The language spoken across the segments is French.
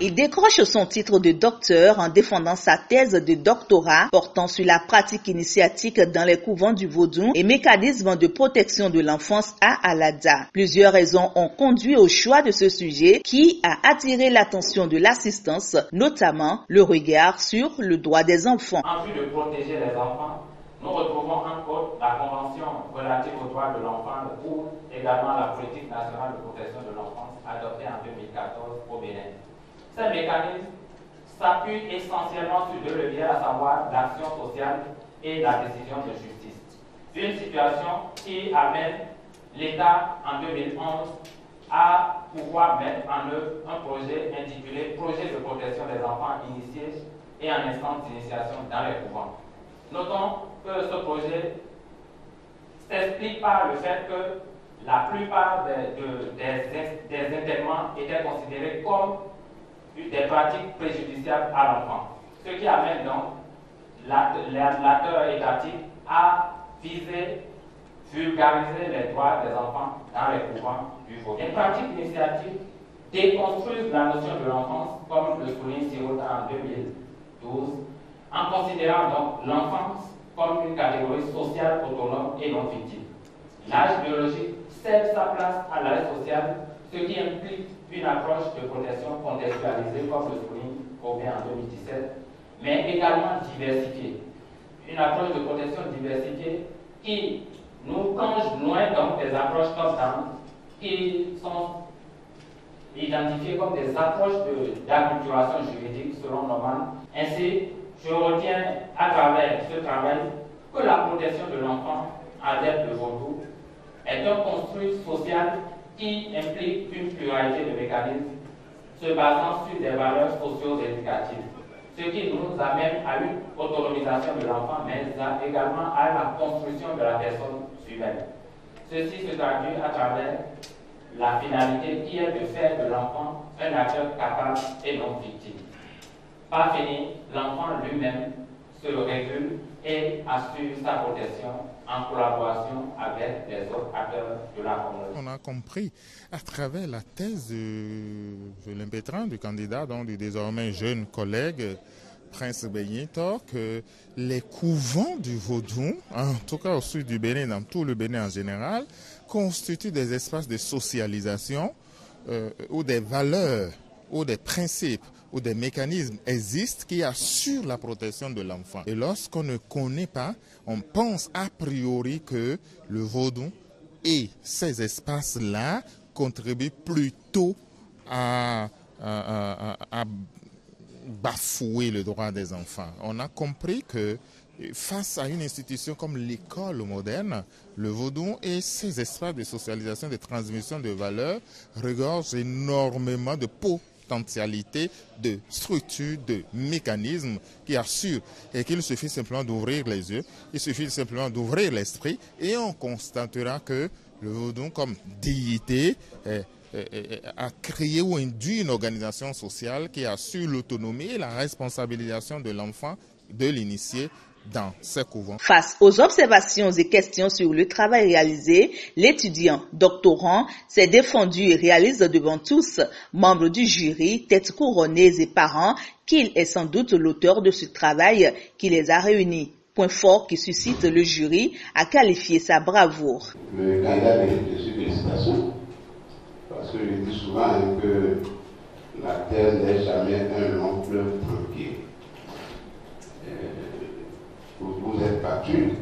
Il décroche son titre de docteur en défendant sa thèse de doctorat portant sur la pratique initiatique dans les couvents du Vaudou et mécanismes de protection de l'enfance à Alada. Plusieurs raisons ont conduit au choix de ce sujet qui a attiré l'attention de l'assistance, notamment le regard sur le droit des enfants. En vue de protéger les enfants, nous retrouvons en code la Convention relative aux droits de l'enfant ou également la politique nationale de protection de l'enfance adoptée en 2014 au Bénin. Ces mécanismes s'appuient essentiellement sur deux leviers, à savoir l'action sociale et la décision de justice. Une situation qui amène l'État en 2011 à pouvoir mettre en œuvre un projet intitulé Projet de protection des enfants initiés et en instance d'initiation dans les couvents. Notons que ce projet s'explique par le fait que la plupart des internements étaient considérés comme des pratiques préjudiciables à l'enfant. Ce qui amène donc l'acteur étatique à viser, vulgariser les droits des enfants dans les couvents du Vaudou. Les pratiques initiatives déconstruisent la notion de l'enfance, comme le souligne Sirota en 2012, en considérant donc l'enfance comme une catégorie sociale autonome et non fictive. L'âge biologique cède sa place à l'âge social, ce qui implique une approche de protection contextualisée, comme le souligne Aubin en 2017, mais également diversifiée. Une approche de protection diversifiée qui nous plonge loin donc des approches top-down qui sont identifiées comme des approches d'acculturation juridique selon Norman. Ainsi, je retiens à travers ce travail que la protection de l'enfant adepte de Vaudou est un construit social qui implique une pluralité de mécanismes se basant sur des valeurs socio-éducatives, ce qui nous amène à une autonomisation de l'enfant, mais également à la construction de la personne humaine. Ceci se traduit à travers la finalité qui est de faire de l'enfant un acteur capable et non victime. Pas fini, l'enfant lui-même se régule et assure sa protection en collaboration avec les autres acteurs de la communauté. On a compris à travers la thèse de l'impétrant du candidat, donc du désormais jeune collègue Prince Benyetor, que les couvents du Vaudou, en tout cas au sud du Bénin, dans tout le Bénin en général, constituent des espaces de socialisation où des valeurs, où des principes, où des mécanismes existent qui assurent la protection de l'enfant. Et lorsqu'on ne connaît pas, on pense a priori que le Vaudou et ces espaces-là contribuent plutôt à bafouer le droit des enfants. On a compris que face à une institution comme l'école moderne, le Vaudou et ses espaces de socialisation, de transmission de valeurs regorgent énormément de potentialité, de structures, de mécanismes qui assurent et qu'il suffit simplement d'ouvrir les yeux, il suffit simplement d'ouvrir l'esprit et on constatera que le Vaudou comme déité a créé ou induit une organisation sociale qui assure l'autonomie et la responsabilisation de l'enfant, de l'initié dans ces couvents. Face aux observations et questions sur le travail réalisé, l'étudiant doctorant s'est défendu et réalise devant tous, membres du jury, têtes couronnées et parents, qu'il est sans doute l'auteur de ce travail qui les a réunis. Point fort qui suscite le jury à qualifier sa bravoure. Le candidat mérite de félicitations, parce que je dis souvent que la thèse n'est jamais un long fleuve tranquille. Vous êtes battu,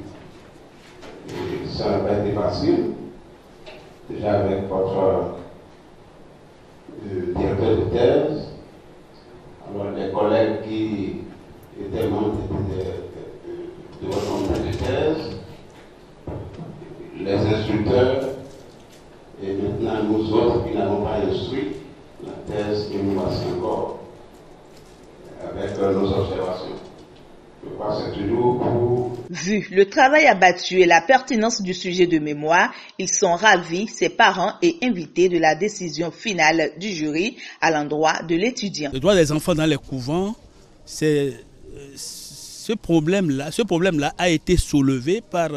et ça n'a pas été facile, déjà avec votre directeur de thèse, alors les collègues qui étaient membres de votre comité de thèse, les instructeurs, et maintenant nous autres qui n'avons pas instruit la thèse que nous voici encore avec nos observations. Vu le travail abattu et la pertinence du sujet de mémoire, ils sont ravis, ses parents et invités de la décision finale du jury à l'endroit de l'étudiant. Le droit des enfants dans les couvents, ce problème-là a été soulevé par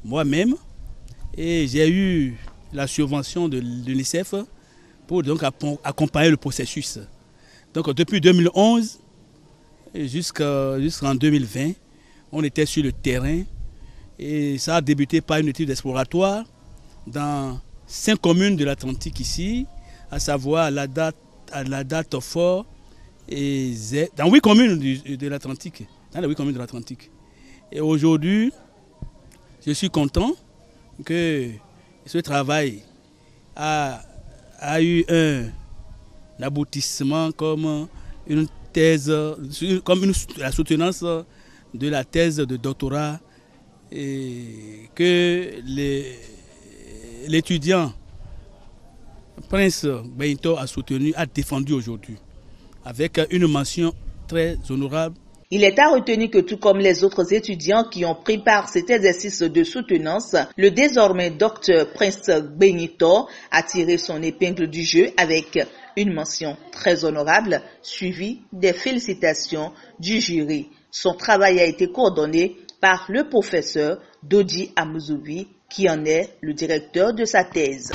moi-même et j'ai eu la subvention de l'UNICEF pour donc accompagner le processus. Donc depuis 2011 jusqu'en 2020, on était sur le terrain et ça a débuté par une étude exploratoire dans 5 communes de l'Atlantique ici, à savoir la date Fort et Z, dans 8 communes de l'Atlantique. Dans les 8 communes de l'Atlantique. Et aujourd'hui, je suis content que ce travail a eu un aboutissement comme une thèse, comme la soutenance de la thèse de doctorat et que l'étudiant Prince Beintor a soutenu, a défendu aujourd'hui, avec une mention très honorable. Il est à retenir que tout comme les autres étudiants qui ont pris part à cet exercice de soutenance, le désormais docteur Prince Beintor a tiré son épingle du jeu avec une mention très honorable, suivie des félicitations du jury. Son travail a été coordonné par le professeur Dodi Amouzoui, qui en est le directeur de sa thèse.